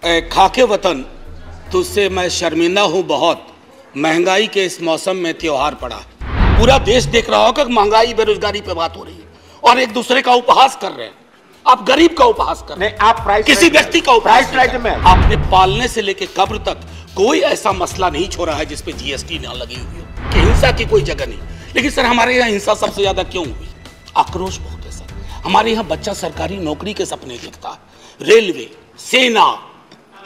खाके वतन तुझसे मैं शर्मिंदा हूँ बहुत, महंगाई के इस मौसम में त्योहार पड़ा। पूरा देश देख रहा होगा कि महंगाई बेरोजगारी पे बात हो रही है और एक दूसरे का उपहास कर रहे हैं। आप गरीब का उपहास कर रहे हैं, आप प्राइस किसी व्यक्ति का उपहास में आपने पालने से लेकर कब्र तक कोई ऐसा मसला नहीं छोड़ा है जिसपे जीएसटी ना लगी हुई हो कि हिंसा की कोई जगह नहीं। लेकिन सर हमारे यहाँ हिंसा सबसे ज्यादा क्यों हुई? आक्रोश बहुत है सर। हमारे यहाँ बच्चा सरकारी नौकरी के सपने देखता है, रेलवे, सेना,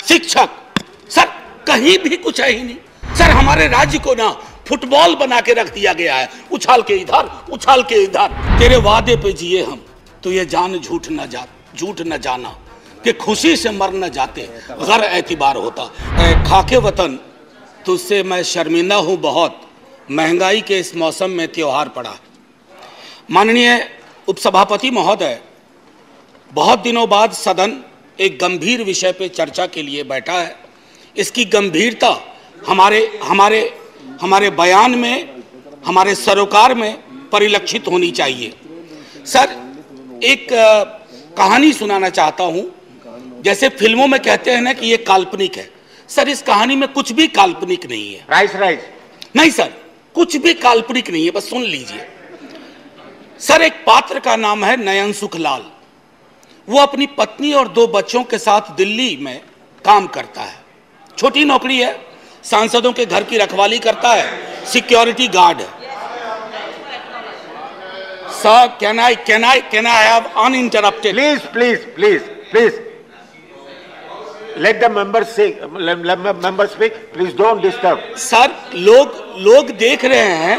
शिक्षक, सर कहीं भी कुछ है ही नहीं। सर हमारे राज्य को ना फुटबॉल बना के रख दिया गया है, उछाल के इधर उछाल के इधर। तेरे वादे पे जिए हम तो ये जान झूठ न जाना कि खुशी से मर न जाते गर एतबार होता। खाके वतन तुझसे मैं शर्मिंदा हूँ बहुत, महंगाई के इस मौसम में त्योहार पड़ा। माननीय उपसभापति महोदय, बहुत दिनों बाद सदन एक गंभीर विषय पे चर्चा के लिए बैठा है। इसकी गंभीरता हमारे बयान में, हमारे सरोकार में परिलक्षित होनी चाहिए। सर एक कहानी सुनाना चाहता हूं। जैसे फिल्मों में कहते हैं ना कि ये काल्पनिक है, सर इस कहानी में कुछ भी काल्पनिक नहीं है। राइस नहीं सर, कुछ भी काल्पनिक नहीं है, बस सुन लीजिए। सर एक पात्र का नाम है नयन सुखलाल। वो अपनी पत्नी और 2 बच्चों के साथ दिल्ली में काम करता है। छोटी नौकरी है, सांसदों के घर की रखवाली करता है, सिक्योरिटी गार्ड है। Sir can I have uninterrupted? Please. Let the members speak. Please don't disturb. Sir लोग देख रहे हैं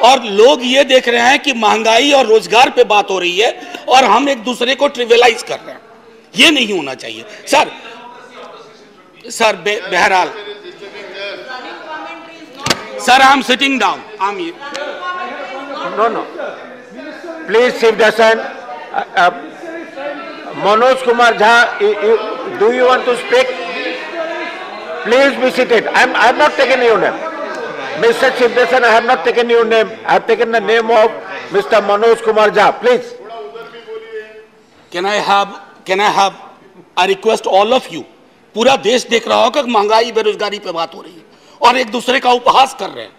और लोग ये देख रहे हैं कि महंगाई और रोजगार पे बात हो रही है और हम एक दूसरे को ट्रिवियलाइज कर रहे हैं। ये नहीं होना चाहिए सर। बहरहाल sir I am sitting down. No. Please sit down. Manoj Kumar Jha, do you want to speak? Please be seated. I'm not taking your name. Mr. Chief Justice, I have not taken your name. I have taken the name of Mr. Manoj Kumar Jha. Please. Can I have I request all of you? पूरा देश देख रहा होगा कि महंगाई बेरोजगारी पे बात हो रही है और एक दूसरे का उपहास कर रहे हैं।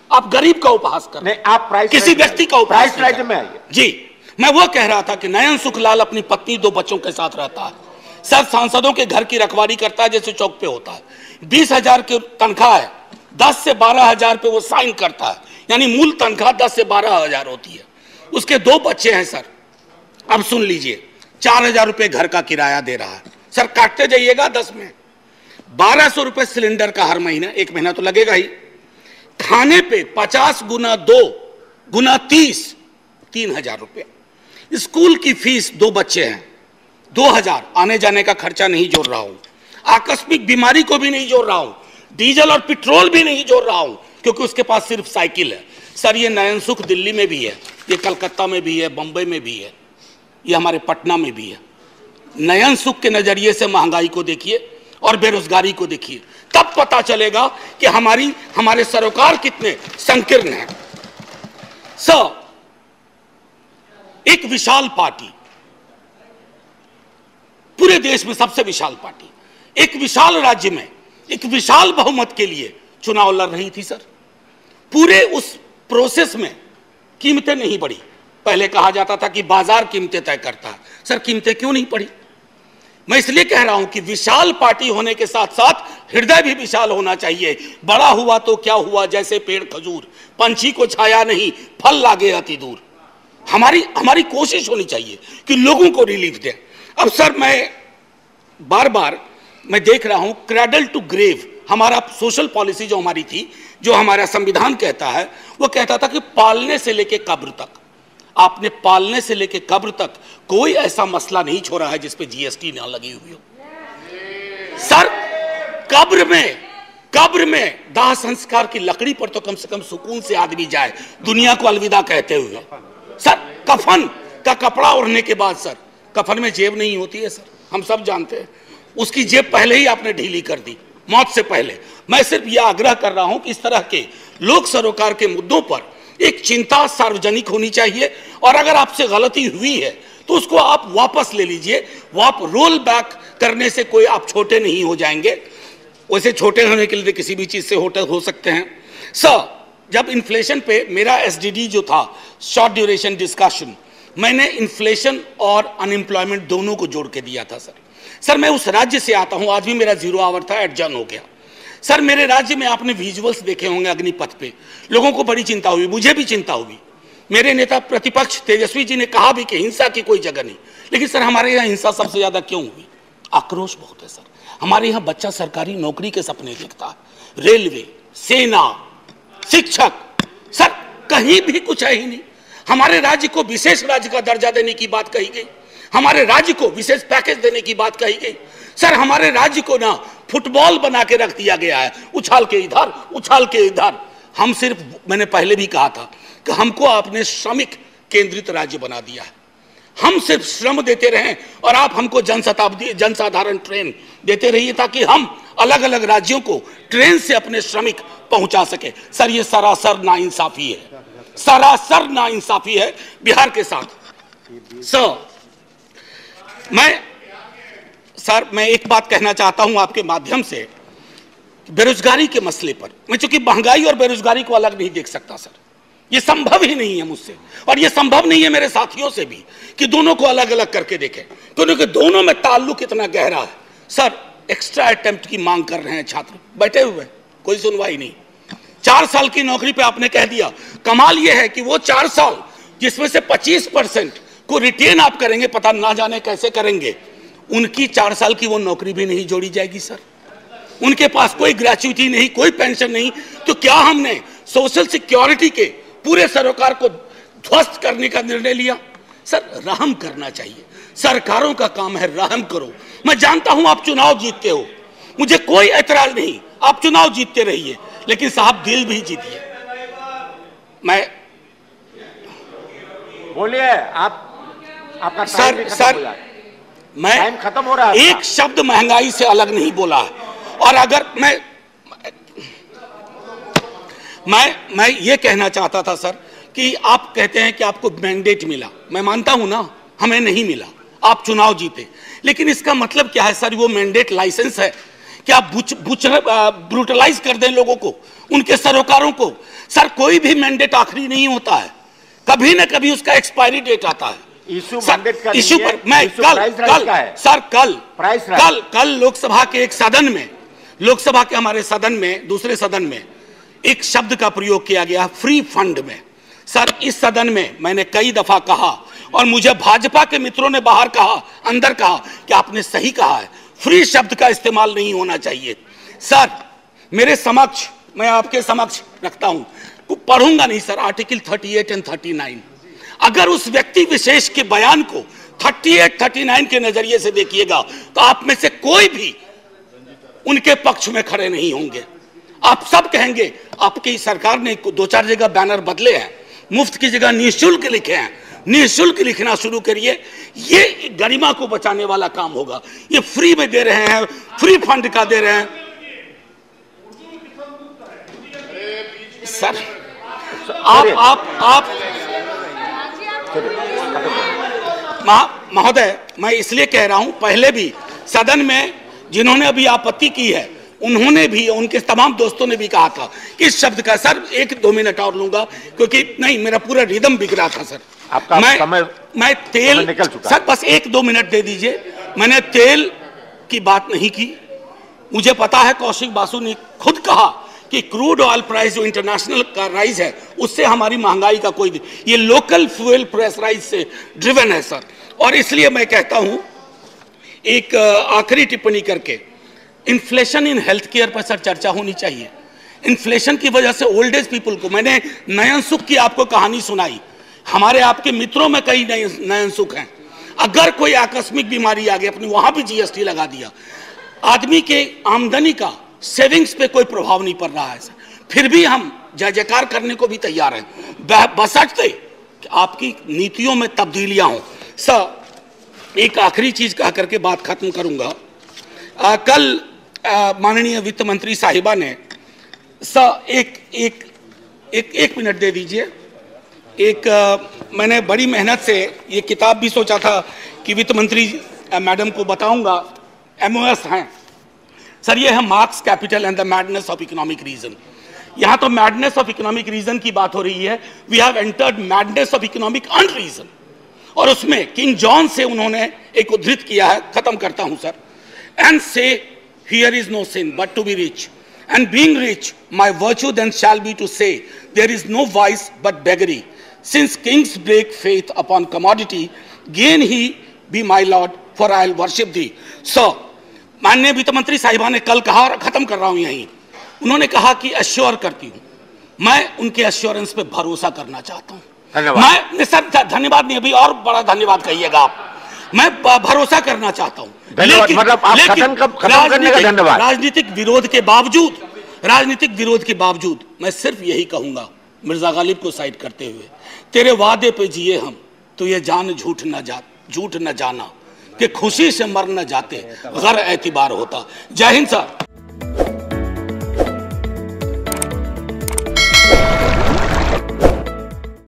आप गरीब का उपहास कर रहे हैं, आप प्राइस किसी व्यक्ति का उपहास में आइए। जी, मैं वो कह रहा था कि नयन सुखलाल अपनी पत्नी 2 बच्चों के साथ रहता है। सर सांसदों के घर की रखवाली करता है जैसे चौक पे होता है। 20,000 की तनख्वाह है, 10 से 12,000 पे वो साइन करता है, यानी मूल तनख्वाह 10 से 12,000 होती है। उसके 2 बच्चे हैं सर। अब सुन लीजिए, 4,000 रुपये घर का किराया दे रहा है। सर काटते जाइएगा 10 में 1,200 रुपये सिलेंडर का हर महीना, 1 महीना तो लगेगा ही। खाने पे 50 गुना 2 गुना 30, 3,000 रुपये। स्कूल की फीस, 2 बच्चे हैं, 2,000। आने जाने का खर्चा नहीं जोड़ रहा हूं, आकस्मिक बीमारी को भी नहीं जोड़ रहा हूं, डीजल और पेट्रोल भी नहीं जोड़ रहा हूं क्योंकि उसके पास सिर्फ साइकिल है। सर ये नयन सुख दिल्ली में भी है, ये कलकत्ता में भी है, बंबई में भी है, ये हमारे पटना में भी है। नयन सुख के नजरिए से महंगाई को देखिए और बेरोजगारी को देखिए, तब पता चलेगा कि हमारे सरोकार कितने संकीर्ण हैं। सर एक विशाल पार्टी, पूरे देश में सबसे विशाल पार्टी, एक विशाल राज्य में एक विशाल बहुमत के लिए चुनाव लड़ रही थी। सर पूरे उस प्रोसेस में कीमतें नहीं बढ़ी। पहले कहा जाता था कि बाजार कीमतें तय करता है। सर कीमतें क्यों नहीं बढ़ी? मैं इसलिए कह रहा हूं कि विशाल पार्टी होने के साथ साथ हृदय भी विशाल होना चाहिए। बड़ा हुआ तो क्या हुआ, जैसे पेड़ खजूर, पंछी को छाया नहीं, फल लागे अति दूर। हमारी कोशिश होनी चाहिए कि लोगों को रिलीफ दें। अब सर मैं बार मैं देख रहा हूं क्रैडल टू ग्रेव, हमारा सोशल पॉलिसी जो हमारी थी, जो हमारा संविधान कहता है, वो कहता था कि पालने से लेके कब्र तक, आपने पालने से लेके कब्र तक कोई ऐसा मसला नहीं छोड़ा है जिस पे जीएसटी ना लगी हुई हो। सर कब्र में दाह संस्कार की लकड़ी पर तो कम से कम सुकून से आदमी जाए दुनिया को अलविदा कहते हुए। सर कफन का कपड़ा ओढ़ने के बाद, सर कफन में जेब नहीं होती है सर, हम सब जानते हैं। उसकी जेब पहले ही आपने ढीली कर दी, मौत से पहले। मैं सिर्फ यह आग्रह कर रहा हूं कि इस तरह के लोक सरोकार के मुद्दों पर एक चिंता सार्वजनिक होनी चाहिए और अगर आपसे गलती हुई है तो उसको आप वापस ले लीजिए, वो आप रोल बैक करने से कोई आप छोटे नहीं हो जाएंगे। वैसे छोटे होने के लिए किसी भी चीज से हो सकते हैं। सर, जब इन्फ्लेशन पे मेरा एसडीडी जो था, शॉर्ट ड्यूरेशन डिस्कशन, मैंने इन्फ्लेशन और अनएम्प्लॉयमेंट दोनों को जोड़ के दिया था सर। मैं उस राज्य से आता हूं, आज भी मेरा 0 आवर था, एडजर्न हो गया। सर, मेरे राज्य में आपने विजुअल्स देखे होंगे अग्निपथ पे, लोगों को बड़ी चिंता हुई, मुझे भी चिंता हुई। मेरे नेता प्रतिपक्ष तेजस्वी जी ने कहा भी कि हिंसा की कोई जगह नहीं, लेकिन सर हमारे यहाँ हिंसा सबसे ज्यादा क्यों हुई? आक्रोश बहुत है सर। हमारे यहाँ बच्चा सरकारी नौकरी के सपने देखता है, रेलवे, सेना, शिक्षक, सर कहीं भी कुछ है ही नहीं। हमारे राज्य को विशेष राज्य का दर्जा देने की बात कही गई, हमारे राज्य को विशेष पैकेज देने की बात कही गई। सर, हमारे राज्य को ना फुटबॉल बना के रख दिया गया है, उछाल के इधर उछाल के इधर। हम सिर्फ, मैंने पहले भी कहा था कि हमको आपने श्रमिक केंद्रित राज्य बना दिया है। हम सिर्फ श्रम देते रहें और आप हमको जनसाधारण ट्रेन देते रहिए, ताकि हम अलग अलग राज्यों को ट्रेन से अपने श्रमिक पहुंचा सके। सर, ये सरासर नाइंसाफी है, सरासर नाइंसाफी है बिहार के साथ। सर मैं एक बात कहना चाहता हूं आपके माध्यम से, बेरोजगारी के मसले पर। मैं चूंकि महंगाई और बेरोजगारी को अलग नहीं देख सकता सर, ये संभव ही नहीं है मुझसे, और ये संभव नहीं है मेरे साथियों से भी कि दोनों को अलग अलग करके देखें, क्योंकि दोनों में ताल्लुक इतना गहरा है। सर, एक्स्ट्रा अटेम्प्ट की मांग कर रहे हैं छात्र, बैठे हुए, कोई सुनवाई नहीं। 4 साल की नौकरी पे आपने कह दिया। कमाल यह है कि वो 4 साल जिसमें से 25% को रिटेन आप करेंगे, पता ना जाने कैसे करेंगे, उनकी 4 साल की वो नौकरी भी नहीं जोड़ी जाएगी सर। उनके पास कोई ग्रेच्युटी नहीं, कोई पेंशन नहीं। तो क्या हमने सोशल सिक्योरिटी के पूरे सरोकार को ध्वस्त करने का निर्णय लिया? सर, रहम करना चाहिए, सरकारों का काम है, रहम करो। मैं जानता हूं आप चुनाव जीतते हो, मुझे कोई ऐतराज नहीं, आप चुनाव जीतते रहिए, लेकिन साहब दिल भी जीतिए। मैं बोलिए, आपका सर मैं टाइम खत्म हो रहा है। एक शब्द महंगाई से अलग नहीं बोला है। और अगर मैं ये कहना चाहता था सर कि आप कहते हैं कि आपको मैंडेट मिला, मैं मानता हूं ना, हमें नहीं मिला, आप चुनाव जीते, लेकिन इसका मतलब क्या है सर? वो मैंडेट लाइसेंस है कि आप ब्रूटलाइज कर दें लोगों को, उनके सरोकारों को। सर, कोई भी मैंडेट आखिरी नहीं होता है, कभी ना कभी उसका एक्सपायरी डेट आता है। इशू पर मैं कल लोकसभा के एक सदन में, लोकसभा के हमारे सदन में, दूसरे सदन में एक शब्द का प्रयोग किया गया, फ्री फंड में। सर, इस सदन में मैंने कई दफा कहा, और मुझे भाजपा के मित्रों ने बाहर कहा, अंदर कहा कि आपने सही कहा है, फ्री शब्द का इस्तेमाल नहीं होना चाहिए। सर, मेरे समक्ष, मैं आपके समक्ष रखता हूं, पढ़ूंगा नहीं सर, आर्टिकल 38 और 39। अगर उस व्यक्ति विशेष के बयान को 38, 39 के नजरिए से देखिएगा, तो आप में से कोई भी उनके पक्ष में खड़े नहीं होंगे। आप सब कहेंगे आपकी सरकार ने 2-4 जगह बैनर बदले हैं, मुफ्त की जगह निःशुल्क लिखे हैं, निःशुल्क लिखना शुरू करिए, ये गरिमा को बचाने वाला काम होगा। ये फ्री में दे रहे हैं, फ्री फंड का दे रहे हैं सर। आप महोदय, मैं इसलिए कह रहा हूं, पहले भी सदन में जिन्होंने अभी आपत्ति की है, उन्होंने भी, उनके तमाम दोस्तों ने भी कहा था कि इस शब्द का, सर 1-2 मिनट और लूंगा, क्योंकि नहीं, मेरा पूरा रिदम बिक रहा था सर। आपका मैं तेल निकल चुका सर, बस 1-2 मिनट दे दीजिए। मैंने तेल की बात नहीं की, मुझे पता है कौशिक बासु ने खुद कहा कि क्रूड ऑयल प्राइस जो इंटरनेशनल का राइज है, उससे हमारी महंगाई का कोई, ये लोकल फ्यूल प्रेशराइज से ड्रिवन है सर। और इसलिए मैं कहता हूं, एक आखिरी टिप्पणी करके, इन्फ्लेशन इन हेल्थ केयर पर सर चर्चा होनी चाहिए। इन्फ्लेशन की वजह से ओल्ड एज पीपल को, मैंने नयन सुख की आपको कहानी सुनाई, हमारे आपके मित्रों में कई नयन सुख हैं। अगर कोई आकस्मिक बीमारी आ गई, अपनी वहां भी जीएसटी लगा दिया, आदमी के आमदनी का सेविंग्स पे कोई प्रभाव नहीं पड़ रहा है सर, फिर भी हम जय जयकार करने को भी तैयार हैं, बशर्ते कि आपकी नीतियों में तब्दीलियां हों। सर, एक आखिरी चीज कह करके बात खत्म करूंगा। कल माननीय वित्त मंत्री साहिबा ने सर, एक मिनट दे दीजिए। मैंने बड़ी मेहनत से ये किताब भी सोचा था कि वित्त मंत्री मैडम को बताऊंगा, MOS हैं सर, ये है Marx, capital and the madness of economic reason. यहां तो मैडनेस ऑफ इकोनॉमिक रीजन की बात हो रही है, we have entered madness of economic unreason. और उसमें किंग जॉन से उन्होंने एक उद्धृत किया है, खत्म करता हूं sir, and say here is no sin but to be rich, and being rich my virtue then shall be to say there is no vice but beggary, since kings break faith upon commodity, gain he be my lord for I will worship thee. So माननीय वित्त मंत्री साहिबा ने कल कहा, और खत्म कर रहा हूं यहीं, उन्होंने कहा कि अश्योर करती हूं, मैं उनके अश्योरेंस पे भरोसा करना चाहता हूं। मैं सर धन्यवाद नहीं, अभी और बड़ा धन्यवाद कहिएगा आप, मैं भरोसा करना चाहता हूं, लेकिन मतलब आप खत्म करने का धन्यवाद। राजनीतिक विरोध के बावजूद मैं सिर्फ यही कहूंगा, मिर्जा गालिब को साइड करते हुए, तेरे वादे पे जिए हम तो ये जान झूठ न जाना कि खुशी से मर न जाते, गर एतबार होता। जय हिंद सर।